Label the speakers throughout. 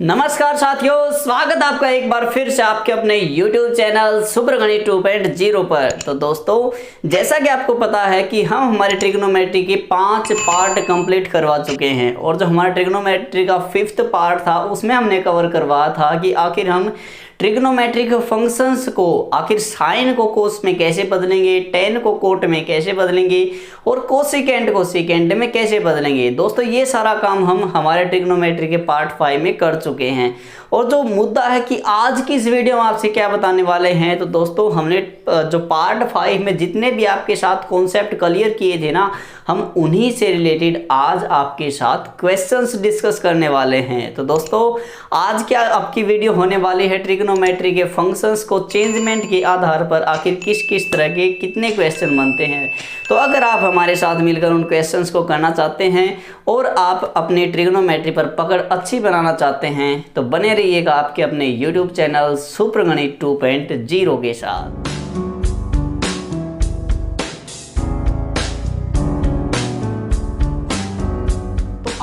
Speaker 1: नमस्कार साथियों, स्वागत है आपका एक बार फिर से आपके अपने YouTube चैनल सुब्रगणित 2.0 पर। तो दोस्तों, जैसा कि आपको पता है कि हम हमारे ट्रिग्नोमेट्री के 5 पार्ट कंप्लीट करवा चुके हैं और जो हमारा ट्रिग्नोमेट्री का 5th पार्ट था उसमें हमने कवर करवाया था कि आखिर हम ट्रिग्नोमेट्रिक फंक्शंस को आखिर साइन को कोस में कैसे बदलेंगे, टेन को कोट में कैसे बदलेंगे और कोसिकेंट को सिकेंट में कैसे बदलेंगे। दोस्तों, ये सारा काम हम हमारे ट्रिग्नोमेट्री के पार्ट 5 में कर चुके हैं। और जो मुद्दा है कि आज की इस वीडियो में आपसे क्या बताने वाले हैं, तो दोस्तों हमने जो पार्ट 5 में जितने भी आपके साथ कॉन्सेप्ट क्लियर किए थे ना, हम उन्हीं से रिलेटेड आज आपके साथ क्वेश्चंस डिस्कस करने वाले हैं। तो दोस्तों, आज क्या आपकी वीडियो होने वाली है, ट्रिग्नोमेट्री के फंक्शंस को चेंजमेंट के आधार पर आखिर किस किस तरह के कितने क्वेश्चन बनते हैं। तो अगर आप हमारे साथ मिलकर उन क्वेश्चंस को करना चाहते हैं और आप अपने ट्रिग्नोमेट्री पर पकड़ अच्छी बनाना चाहते हैं तो बने रहिएगा आपके अपने YouTube चैनल सुब्रगणित 2.0 के साथ।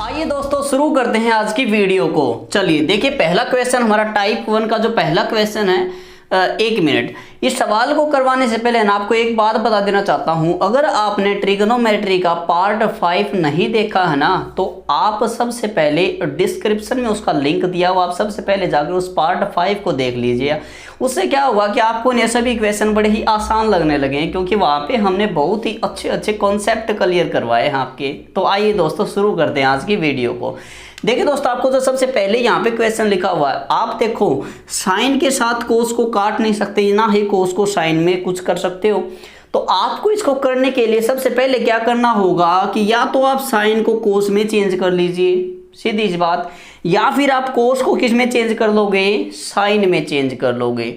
Speaker 1: आइए दोस्तों, शुरू करते हैं आज की वीडियो को। चलिए देखिए, पहला क्वेश्चन हमारा टाइप 1 का जो पहला क्वेश्चन है, एक मिनट, इस सवाल को करवाने से पहले मैं आपको एक बात बता देना चाहता हूं। अगर आपने ट्रिग्नोमेट्री का पार्ट 5 नहीं देखा है ना, तो आप सबसे पहले डिस्क्रिप्शन में उसका लिंक दिया हुआ, आप सबसे पहले जाकर उस पार्ट 5 को देख लीजिए। उससे क्या होगा कि आपको ये सभी क्वेश्चन बड़े ही आसान लगने लगे हैं, क्योंकि वहाँ पे हमने बहुत ही अच्छे अच्छे कॉन्सेप्ट क्लियर करवाए हैं आपके। तो आइए दोस्तों, शुरू करते हैं आज की वीडियो को। देखिए दोस्तों, आपको जो सबसे पहले यहाँ पे क्वेश्चन लिखा हुआ है, आप देखो साइन के साथ कोस को काट नहीं सकते, ना ही कोस को साइन में कुछ कर सकते हो। तो आपको इसको करने के लिए सबसे पहले क्या करना होगा कि या तो आप साइन को कोस में चेंज कर लीजिए, सीधी सी बात, या फिर आप कोस को किस में चेंज कर लोगे, साइन में चेंज कर लोगे।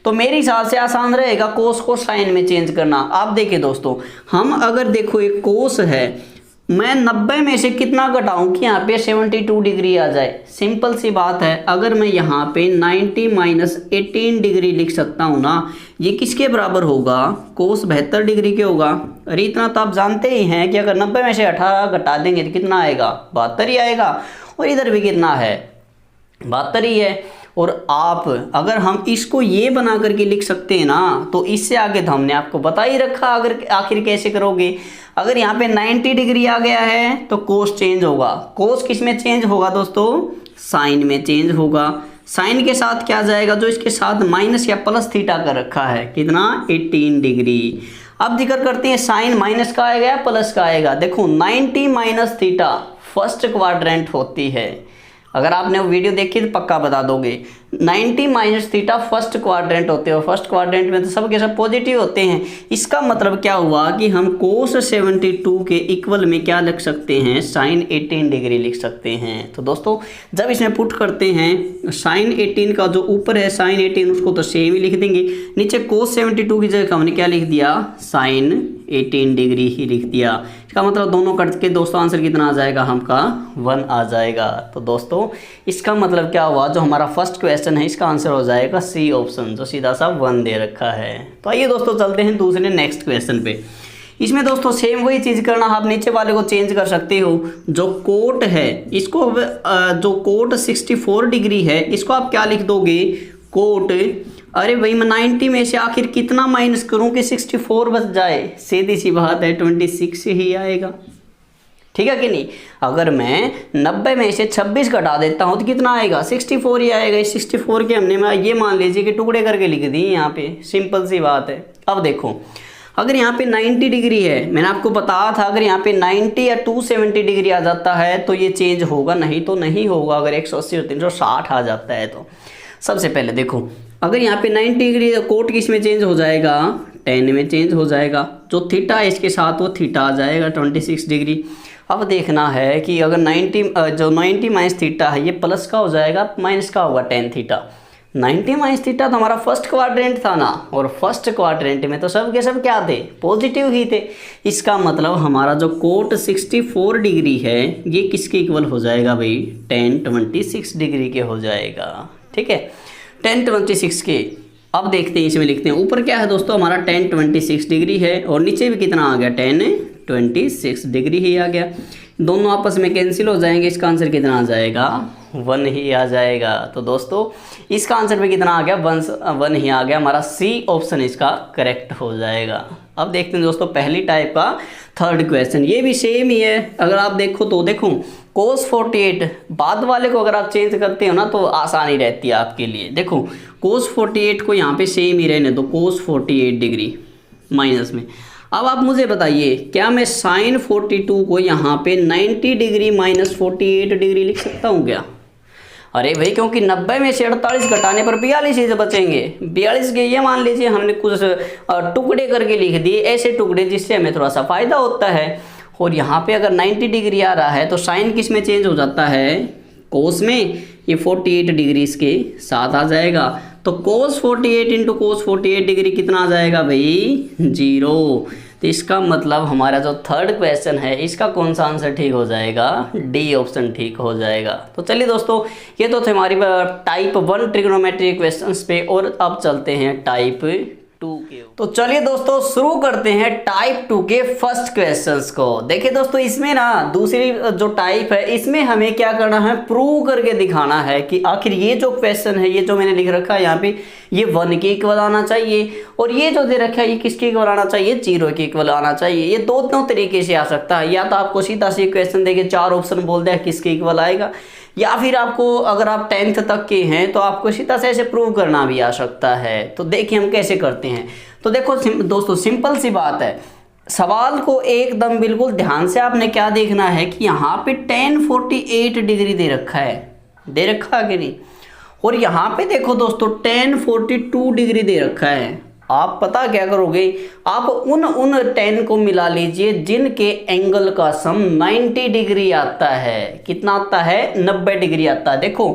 Speaker 1: तो मेरे हिसाब से आसान रहेगा कोस को साइन में चेंज करना। आप देखिए दोस्तों, हम अगर देखो एक कोस है, मैं 90 में से कितना घटाऊं कि यहाँ पे 72 डिग्री आ जाए। सिंपल सी बात है, अगर मैं यहाँ पे 90 माइनस 18 डिग्री लिख सकता हूँ ना, ये किसके बराबर होगा, कोस 72 डिग्री के होगा। अरे इतना तो आप जानते ही हैं कि अगर 90 में से 18 घटा देंगे तो कितना आएगा, 72 ही आएगा। और इधर भी कितना है, 72 ही है। और आप अगर हम इसको ये बना करके लिख सकते हैं ना, तो इससे आगे तो हमने आपको बता ही रखा अगर आखिर कैसे करोगे। अगर यहाँ पे 90 डिग्री आ गया है तो कोस चेंज होगा। कोस किस में चेंज होगा दोस्तों, साइन में चेंज होगा। साइन के साथ क्या जाएगा, जो इसके साथ माइनस या प्लस थीटा का रखा है, कितना, 18 डिग्री। अब जिक्र करते हैं साइन माइनस का आएगा या प्लस का आएगा। देखो 90 माइनस थीटा फर्स्ट क्वाड्रेंट होती है। अगर आपने वो वीडियो देखी तो पक्का बता दोगे। 90 माइनस थीटा फर्स्ट क्वाड्रेंट होते हो। फर्स्ट क्वाड्रेंट में तो सब के सब पॉजिटिव होते हैं। इसका मतलब क्या हुआ कि हम कोस 72 के इक्वल में क्या लिख सकते हैं, साइन 18 डिग्री लिख सकते हैं। तो दोस्तों, जब इसमें पुट करते हैं, साइन 18 का जो ऊपर है साइन 18, उसको तो सेम ही लिख देंगे। नीचे कोस 72 की जगह हमने क्या लिख दिया, साइन 18 डिग्री ही लिख दिया। इसका मतलब दोनों कट के दोस्तों आंसर कितना आ जाएगा, हमका 1 आ जाएगा। तो दोस्तों, इसका मतलब क्या हुआ, जो हमारा फर्स्ट क्वेश्चन है इसका आंसर हो जाएगा सी ऑप्शन, जो सीधा सा 1 दे रखा है। तो आइए दोस्तों, चलते हैं दूसरे नेक्स्ट क्वेश्चन पे। इसमें दोस्तों सेम वही चीज़ करना, आप नीचे वाले को चेंज कर सकते हो। जो कोट है इसको, जो कोट 64 डिग्री है, इसको आप क्या लिख दोगे, कोट, अरे भाई मैं 90 में से आखिर कितना माइनस करूं कि 64 बच जाए, सीधी सी बात है 26 ही आएगा। ठीक है कि नहीं। अगर मैं 90 में से 26 घटा देता हूं तो कितना आएगा, 64 ही आएगा। इस 64 के हमने ये मान लीजिए कि टुकड़े करके लिख दिए यहाँ पे, सिंपल सी बात है। अब देखो, अगर यहाँ पे 90 डिग्री है, मैंने आपको बताया था अगर यहाँ पे 90 या 270 डिग्री आ जाता है तो ये चेंज होगा, नहीं तो नहीं होगा। अगर 180 और 360 आ जाता है तो सबसे पहले देखो, अगर यहाँ पे 90 डिग्री तो कोट किस में चेंज हो जाएगा, टेन में चेंज हो जाएगा। जो थीटा है इसके साथ वो थीटा आ जाएगा 26 डिग्री। अब देखना है कि अगर 90 माइनस थीटा है ये प्लस का हो जाएगा, माइनस का होगा टेन थीटा। 90 माइनस थीटा तो हमारा फर्स्ट क्वाड्रेंट था ना, और फर्स्ट क्वाड्रेंट में तो सब के सब क्या थे, पॉजिटिव ही थे। इसका मतलब हमारा जो कोट 64 डिग्री है ये किसके इक्वल हो जाएगा भाई, tan 26 डिग्री के हो जाएगा। ठीक है, tan 26 के। अब देखते हैं, इसमें लिखते हैं, ऊपर क्या है दोस्तों हमारा tan 26 डिग्री है और नीचे भी कितना आ गया, tan 26 डिग्री ही आ गया। दोनों आपस में कैंसिल हो जाएंगे, इसका आंसर कितना आ जाएगा, 1 ही आ जाएगा। तो दोस्तों इसका आंसर में कितना आ गया, 1 ही आ गया। हमारा सी ऑप्शन इसका करेक्ट हो जाएगा। अब देखते हैं दोस्तों पहली टाइप का थर्ड क्वेश्चन, ये भी सेम ही है। अगर आप देखो तो देखो cos 48 बाद वाले को अगर आप चेंज करते हो ना तो आसानी रहती है आपके लिए। देखो cos 48 को यहाँ पे सेम ही रहने दो, cos 48 डिग्री माइनस में। अब आप मुझे बताइए क्या मैं sin 42 को यहाँ पे 90 डिग्री माइनस 48 डिग्री लिख सकता हूँ क्या? अरे भाई क्योंकि 90 में से 48 घटाने पर 42 ही बचेंगे। 42 के ये मान लीजिए हमने कुछ टुकड़े करके लिख दिए, ऐसे टुकड़े जिससे हमें थोड़ा सा फायदा होता है। और यहाँ पे अगर 90 डिग्री आ रहा है तो साइन किस में चेंज हो जाता है, कोस में। ये 48 डिग्री इसके साथ आ जाएगा। तो cos 48 इंटू cos 48 डिग्री कितना आ जाएगा भाई, 0। तो इसका मतलब हमारा जो थर्ड क्वेश्चन है इसका कौन सा आंसर ठीक हो जाएगा, डी ऑप्शन ठीक हो जाएगा। तो चलिए दोस्तों ये तो थे हमारी टाइप 1 ट्रिग्नोमेट्री क्वेश्चंस पे, और अब चलते हैं टाइप 2 के। तो चलिए दोस्तों शुरू करते हैं टाइप 2 के फर्स्ट क्वेश्चंस को। देखिए दोस्तों इसमें ना दूसरी जो टाइप है इसमें हमें क्या करना है, प्रूव करके दिखाना है कि आखिर ये जो क्वेश्चन है, ये जो मैंने लिख रखा है यहाँ पे, ये 1 के इक्वल आना चाहिए, और ये जो दे रखा है ये किसके इक्वल आना चाहिए, 0 के इक्वल आना चाहिए। ये दो तरीके से आ सकता है, या तो आपको सीधा से क्वेश्चन देके 4 ऑप्शन बोल दिया किसके इक्वल आएगा, या फिर आपको अगर आप 10th तक के हैं तो आपको सीधा से ऐसे प्रूव करना भी आ सकता है। तो देखिए हम कैसे करते हैं। तो देखो दोस्तों सिंपल सी बात है, सवाल को एकदम बिल्कुल ध्यान से आपने क्या देखना है कि यहाँ पे tan 48 डिग्री दे रखा है, दे रखा है कि नहीं, और यहाँ पे देखो दोस्तों tan 42 डिग्री दे रखा है। आप पता क्या करोगे, आप उन tan को मिला लीजिए जिनके एंगल का सम 90 डिग्री आता है। कितना आता है, 90 डिग्री आता है। देखो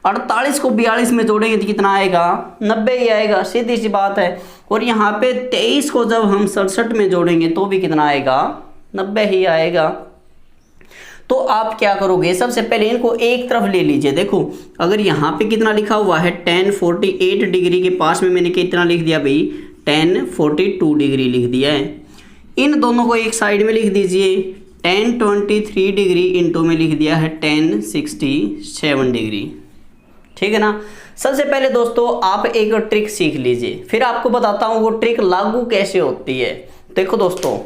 Speaker 1: 48 को 42 में जोड़ेंगे तो कितना आएगा, 90 ही आएगा, सीधी सी बात है। और यहाँ पे 23 को जब हम 67 में जोड़ेंगे तो भी कितना आएगा, 90 ही आएगा। तो आप क्या करोगे, सबसे पहले इनको एक तरफ ले लीजिए। देखो अगर यहाँ पे कितना लिखा हुआ है, tan 48 डिग्री के पास में मैंने कितना लिख दिया भाई, tan 42 डिग्री लिख दिया है। इन दोनों को एक साइड में लिख दीजिए, tan 23 डिग्री इंटू में लिख दिया है tan 67 डिग्री। ठीक है ना। सबसे पहले दोस्तों आप एक ट्रिक सीख लीजिए, फिर आपको बताता हूँ वो ट्रिक लागू कैसे होती है। देखो दोस्तों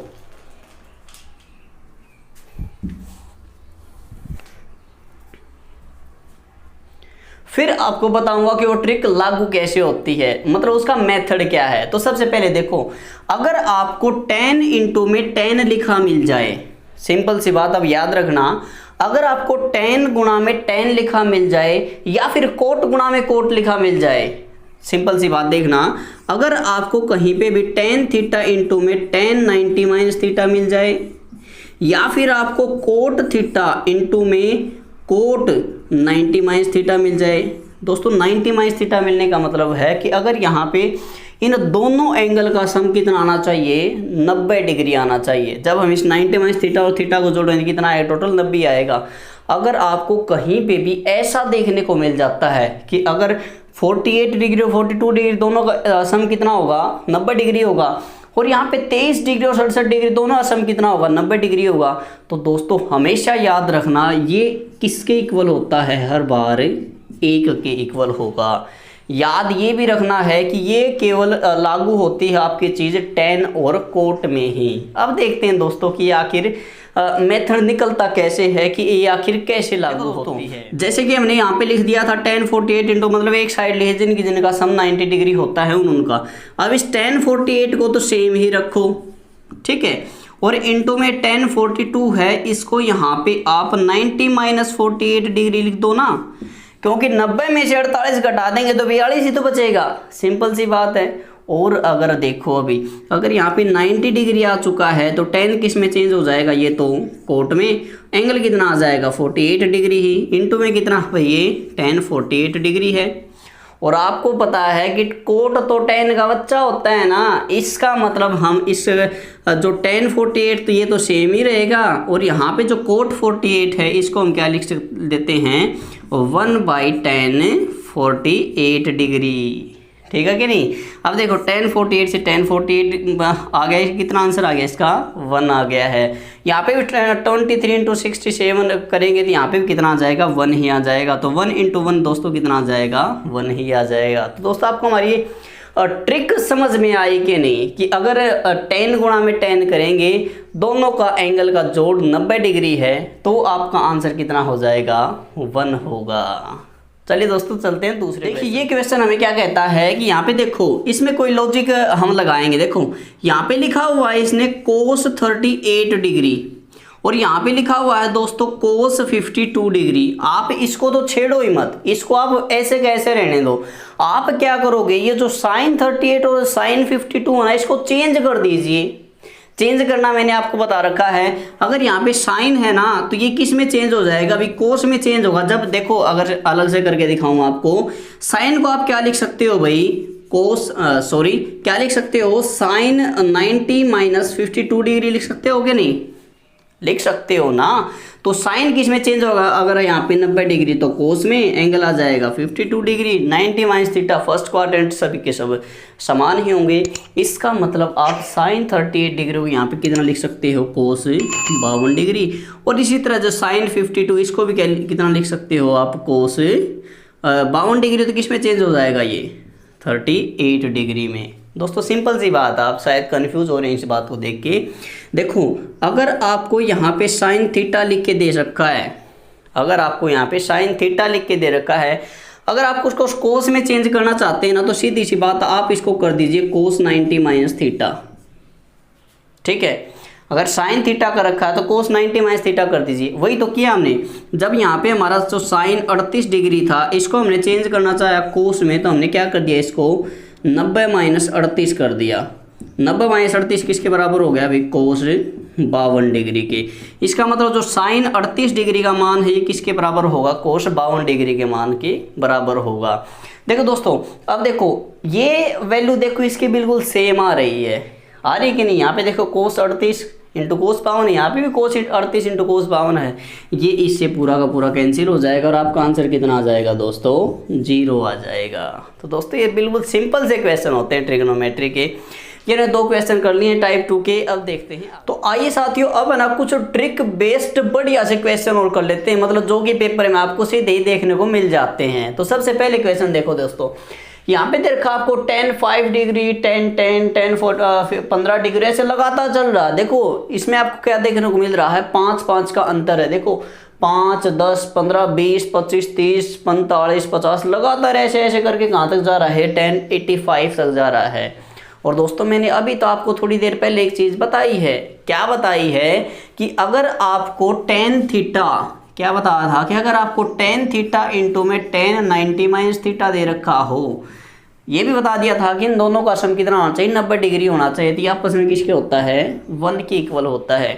Speaker 1: फिर आपको बताऊंगा कि वो ट्रिक लागू कैसे होती है, मतलब उसका मेथड क्या है। तो सबसे पहले देखो, अगर आपको tan इंटू में tan लिखा मिल जाए, सिंपल सी बात अब याद रखना, अगर आपको tan गुणा में tan लिखा मिल जाए या फिर कोट गुणा में कोट लिखा मिल जाए, सिंपल सी बात देखना, अगर आपको कहीं पे भी tan थीटा इंटू में tan 90 माइनस थीटा मिल जाए, या फिर आपको कोट थीटा इंटू में कोट 90 माइनस थीटा मिल जाए। दोस्तों 90 माइनस थीटा मिलने का मतलब है कि अगर यहाँ पे इन दोनों एंगल का सम कितना आना चाहिए, 90 डिग्री आना चाहिए। जब हम इस 90 माइनस थीटा और थीटा को जोड़ेंगे कितना आएगा, टोटल 90 आएगा। अगर आपको कहीं पे भी ऐसा देखने को मिल जाता है कि अगर 48 डिग्री और 42 डिग्री दोनों का सम कितना होगा, 90 डिग्री होगा, और यहाँ पे 23 डिग्री और 67 डिग्री दोनों का सम कितना होगा, 90 डिग्री होगा, तो दोस्तों हमेशा याद रखना ये किसके इक्वल होता है, हर बार 1 के इक्वल होगा। याद ये भी रखना है कि ये केवल लागू होती है आपकी चीज़ tan और कोट में ही। अब देखते हैं दोस्तों कि आखिर मेथड निकलता कैसे है, कि ये आखिर कैसे लागू होती है। जैसे कि हमने यहाँ पे लिख दिया था tan 48 इंटू, मतलब एक साइड लिखे जिनका सम 90 डिग्री होता है उनका। अब इस tan 48 को तो सेम ही रखो, ठीक है, और इंटू में tan 42 है, इसको यहाँ पे आप 90 माइनस 48 डिग्री लिख दो ना, क्योंकि 90 में से 48 घटा देंगे तो 42 ही तो बचेगा, सिंपल सी बात है। और अगर देखो अभी अगर यहाँ पे 90 डिग्री आ चुका है तो tan किस में चेंज हो जाएगा, ये तो कोट में। एंगल कितना आ जाएगा, 48 डिग्री ही, इंटू में कितना भाई, ये tan 48 डिग्री है। और आपको पता है कि कोट तो tan का बच्चा होता है ना, इसका मतलब हम इस जो tan 48 तो ये तो सेम ही रहेगा, और यहाँ पे जो कोट 48 है इसको हम क्या लिख देते हैं, 1/tan 48 डिग्री। ठीक है कि नहीं। अब देखो 1048 से 1048 आ गया, कितना आंसर आ गया इसका 1 आ गया है। यहाँ पे भी 23 इंटू 67 करेंगे तो यहाँ पे भी कितना आ जाएगा 1 ही आ जाएगा। तो 1 इंटू 1 दोस्तों कितना आ जाएगा 1 ही आ जाएगा। तो दोस्तों आपको हमारी ट्रिक समझ में आई कि नहीं, कि अगर 10 गुणा में 10 करेंगे, दोनों का एंगल का जोड़ 90 डिग्री है, तो आपका आंसर कितना हो जाएगा 1 होगा। चलिए दोस्तों चलते हैं दूसरे। देखिए ये क्वेश्चन हमें क्या कहता है कि यहाँ पे देखो, इसमें कोई लॉजिक हम लगाएंगे। देखो यहाँ पे लिखा हुआ है इसने कोस 38 डिग्री, और यहाँ पे लिखा हुआ है दोस्तों कोस 52 डिग्री। आप इसको तो छेड़ो ही मत, इसको आप ऐसे कैसे रहने दो। आप क्या करोगे, ये जो साइन 38 और साइन 52 है ना, इसको चेंज कर दीजिए। चेंज करना मैंने आपको बता रखा है। अगर यहाँ पे साइन है ना, तो ये किस में चेंज हो जाएगा, अभी कोस में चेंज होगा। जब देखो अगर अलग से करके दिखाऊं आपको, साइन को आप क्या लिख सकते हो भाई, कोस क्या लिख सकते हो, साइन 90 माइनस 52 डिग्री लिख सकते हो कि नहीं, लिख सकते हो ना। तो साइन किस में चेंज होगा, अगर यहाँ पे 90 डिग्री तो कोस में एंगल आ जाएगा 52 degree. 90 minus theta first quadrant, सभी के सब समान ही होंगे। इसका मतलब आप साइन 38 डिग्री को यहाँ पे कितना लिख सकते हो, कोस 52 डिग्री। और इसी तरह जो साइन 52 इसको भी कितना लिख सकते हो आप, कोस 52 डिग्री। तो किस में चेंज हो जाएगा ये 38 डिग्री में। दोस्तों सिंपल सी बात, आप शायद कंफ्यूज हो रहे हैं इस बात को देख के। देखो अगर आपको यहाँ पे साइन थीटा लिख के दे रखा है, अगर आपको यहाँ पे साइन थीटा लिख के दे रखा है, अगर आप उसको कोस में चेंज करना चाहते हैं ना, तो सीधी सी बात आप इसको कर दीजिए कोस 90 माइनस थीटा। ठीक है, अगर साइन थीटा का रखा है तो कोस 90 माइनस थीटा कर दीजिए। वही तो किया हमने। जब यहाँ पे हमारा जो साइन 38 डिग्री था, इसको हमने चेंज करना चाहा कोस में, तो हमने क्या कर दिया, इसको 90 माइनस 38 कर दिया। 90 माइनस 38 किसके बराबर हो गया अभी, कोस 52 डिग्री के। इसका मतलब जो साइन 38 डिग्री का मान है ये किसके बराबर होगा, कोस 52 डिग्री के मान के बराबर होगा। देखो दोस्तों, अब देखो ये वैल्यू देखो इसकी बिल्कुल सेम आ रही है, आ रही कि नहीं। यहाँ पे देखो कोस 38 इंटू कोस 52, यहाँ पे भी कोस 38 इंटू कोस 52 है। ये इससे पूरा का पूरा कैंसिल हो जाएगा और आपका आंसर कितना आ जाएगा दोस्तों, 0 आ जाएगा। तो दोस्तों ये बिल्कुल सिंपल से क्वेश्चन होते हैं ट्रिग्नोमेट्री के। ये 2 क्वेश्चन कर लिए टाइप 2 के। अब देखते हैं, तो आइए साथियों अब ना कुछ ट्रिक बेस्ड बढ़िया से क्वेश्चन और कर लेते हैं, मतलब जो कि पेपर में आपको सीधे ही देखने को मिल जाते हैं। तो सबसे पहले क्वेश्चन देखो दोस्तों, यहाँ पे देखा आपको 10 5 डिग्री 10 10 10 15 डिग्री ऐसे लगातार चल रहा है। देखो इसमें आपको क्या देखने को मिल रहा है, 5 5 का अंतर है। देखो 5 10 15 20 25 30 45 50 लगातार ऐसे ऐसे करके कहाँ तक जा रहा है, 1085 तक जा रहा है। और दोस्तों मैंने अभी तो आपको थोड़ी देर पहले एक चीज़ बताई है। क्या बताई है कि अगर आपको tan थीटा, क्या बताया था कि अगर आपको tan थीटा इंटू में tan 90 माइनस थीटा दे रखा हो, ये भी बता दिया था कि इन दोनों का सम कितना होना चाहिए, 90 डिग्री होना चाहिए। तो आपस में किसके होता है, 1 के इक्वल होता है।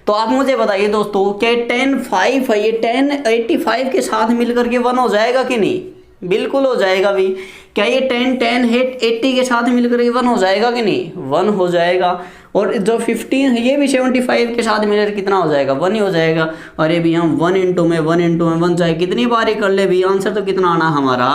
Speaker 1: तो आप मुझे बताइए दोस्तों, क्या tan 5 है, ये tan 85 के साथ मिलकर के 1 हो जाएगा कि नहीं, बिल्कुल हो जाएगा भी। क्या ये tan 80 के साथ मिलकर के 1 हो जाएगा कि नहीं, 1 हो जाएगा। और जो 15 है ये भी 75 के साथ मिलकर कितना हो जाएगा, 1 ही हो जाएगा। अरे भी हम 1 इंटू में 1 चाहे कितनी बार ही कर ले भी, आंसर तो कितना आना हमारा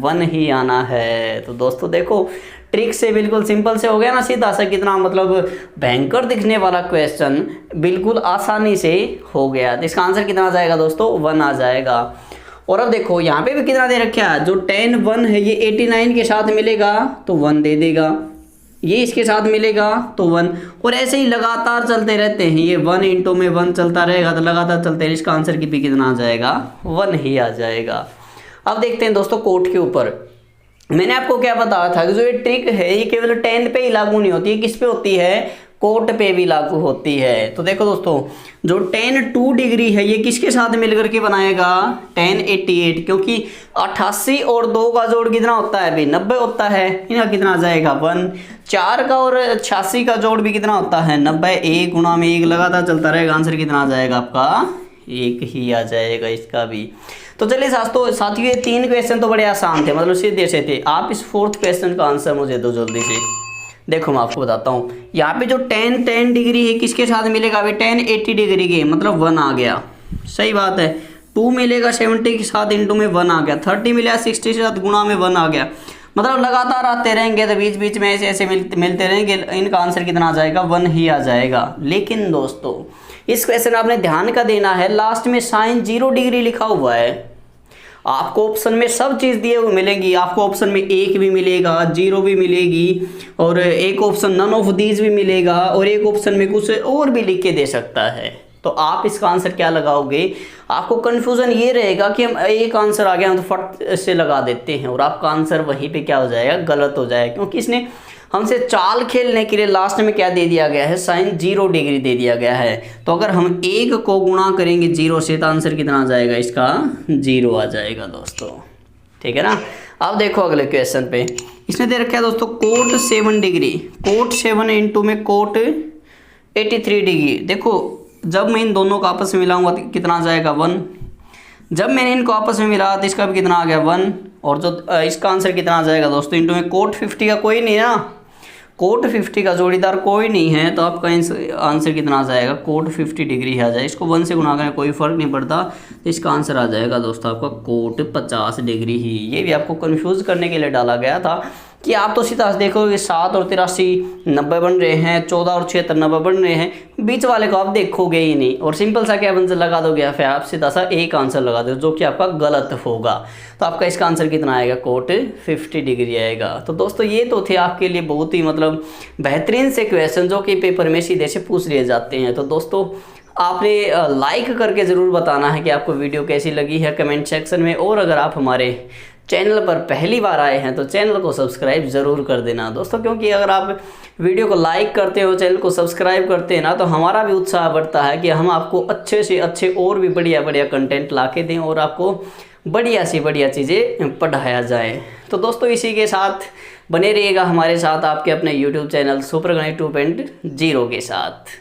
Speaker 1: 1 ही आना है। तो दोस्तों देखो ट्रिक से बिल्कुल सिंपल से हो गया ना, सीधा सा कितना मतलब भयंकर दिखने वाला क्वेश्चन बिल्कुल आसानी से हो गया। तो इसका आंसर कितना आ जाएगा दोस्तों, 1 आ जाएगा। और अब देखो यहाँ पे भी कितना दे रखा है, जो tan 1 है ये 89 के साथ मिलेगा तो 1 दे देगा, ये इसके साथ मिलेगा तो 1, और ऐसे ही लगातार चलते रहते हैं। ये 1 इंटू में 1 चलता रहेगा तो लगातार चलते हैं। इसका आंसर की भी कितना आ जाएगा, 1 ही आ जाएगा। अब देखते हैं दोस्तों कोट के ऊपर। मैंने आपको क्या बताया था कि जो ये ट्रिक है ये केवल tan पे ही लागू नहीं होती है, किस पे होती है, कोट पे भी लागू होती है। तो देखो दोस्तों, जो tan 2 डिग्री है ये किसके साथ मिलकर के बनाएगा, tan 88, क्योंकि 88 और 2 का जोड़ कितना होता है अभी, 90 होता है। इनका कितना आ जाएगा 1। 4 का और 86 का जोड़ भी कितना होता है 90, 1 गुणा में 1 लगातार चलता रहेगा। आंसर कितना आ जाएगा आपका, 1 ही आ जाएगा इसका भी। तो चलिए साथियों ये 3 क्वेश्चन तो बड़े आसान थे, मतलब सीधे से थे। आप इस 4th क्वेश्चन का आंसर मुझे दो जल्दी से। देखो मैं आपको बताता हूँ, यहाँ पे जो tan डिग्री है किसके साथ मिलेगा अभी, tan 80 डिग्री के, मतलब 1 आ गया। सही बात है। 2 मिलेगा 70 के साथ इंटू में 1 आ गया। 30 मिलेगा 60 के साथ गुणा में 1 आ गया। मतलब लगातार आते रहेंगे तो बीच बीच में ऐसे ऐसे मिलते रहेंगे, इनका आंसर कितना आ जाएगा, 1 ही आ जाएगा। लेकिन दोस्तों इस क्वेश्चन में आपने ध्यान का देना है, लास्ट में साइन 0 डिग्री लिखा हुआ है। आपको ऑप्शन में सब चीज़ दिए हुए मिलेंगी, आपको ऑप्शन में 1 भी मिलेगा, 0 भी मिलेगी, और एक ऑप्शन नन ऑफ दीज भी मिलेगा, और एक ऑप्शन में कुछ और भी लिख के दे सकता है। तो आप इसका आंसर क्या लगाओगे? आपको कन्फ्यूज़न ये रहेगा कि हम एक आंसर आ गया हम तो फट से लगा देते हैं, और आपका आंसर वहीं पे क्या हो जाएगा, गलत हो जाएगा, क्योंकि इसने हमसे चाल खेलने के लिए लास्ट में क्या दे दिया गया है, साइन 0 डिग्री दे दिया गया है। तो अगर हम 1 को गुणा करेंगे 0 से तो आंसर कितना आ जाएगा, इसका 0 आ जाएगा दोस्तों। ठीक है ना। अब देखो अगले क्वेश्चन पे, इसने दे रखा है दोस्तों कोट 7 डिग्री, कोट 7 इंटू में कोट 83 डिग्री। देखो जब मैं इन दोनों को आपस में मिलाऊंगा तो कितना आ जाएगा, 1। जब मैंने इनको आपस में मिला तो इसका भी कितना आ गया, 1। और जो इसका आंसर कितना आ जाएगा दोस्तों, इंटू में कोट 50 का कोई नहीं ना, कोट 50 का जोड़ीदार कोई नहीं है, तो आपका आंसर कितना आ जाएगा, कोट 50 डिग्री आ जाए। इसको 1 से गुणा करें कोई फर्क नहीं पड़ता, तो इसका आंसर आ जाएगा दोस्तों आपका कोट 50 डिग्री ही। ये भी आपको कंफ्यूज करने के लिए डाला गया था कि आप तो सीधा देखोगे 7 और 83 90 बन रहे हैं, 14 और 76 90 बन रहे हैं, बीच वाले को आप देखोगे ही नहीं, और सिंपल सा क्या आंसर लगा दोगे, फिर आप सीधा सा एक आंसर लगा दो जो कि आपका गलत होगा। तो आपका इसका आंसर कितना आएगा, कोट 50 डिग्री आएगा। तो दोस्तों ये तो थे आपके लिए बहुत ही मतलब बेहतरीन से क्वेश्चन जो कि पेपर में सीधे से पूछ लिए जाते हैं। तो दोस्तों आपने लाइक करके ज़रूर बताना है कि आपको वीडियो कैसी लगी है कमेंट सेक्शन में, और अगर आप हमारे चैनल पर पहली बार आए हैं तो चैनल को सब्सक्राइब ज़रूर कर देना दोस्तों, क्योंकि अगर आप वीडियो को लाइक करते हो, चैनल को सब्सक्राइब करते हैं ना, तो हमारा भी उत्साह बढ़ता है कि हम आपको अच्छे से अच्छे और भी बढ़िया बढ़िया कंटेंट ला के दें और आपको बढ़िया सी बढ़िया चीज़ें पढ़ाया जाए। तो दोस्तों इसी के साथ बने रहिएगा हमारे साथ आपके अपने YouTube चैनल सुपर गणित 2.0 के साथ।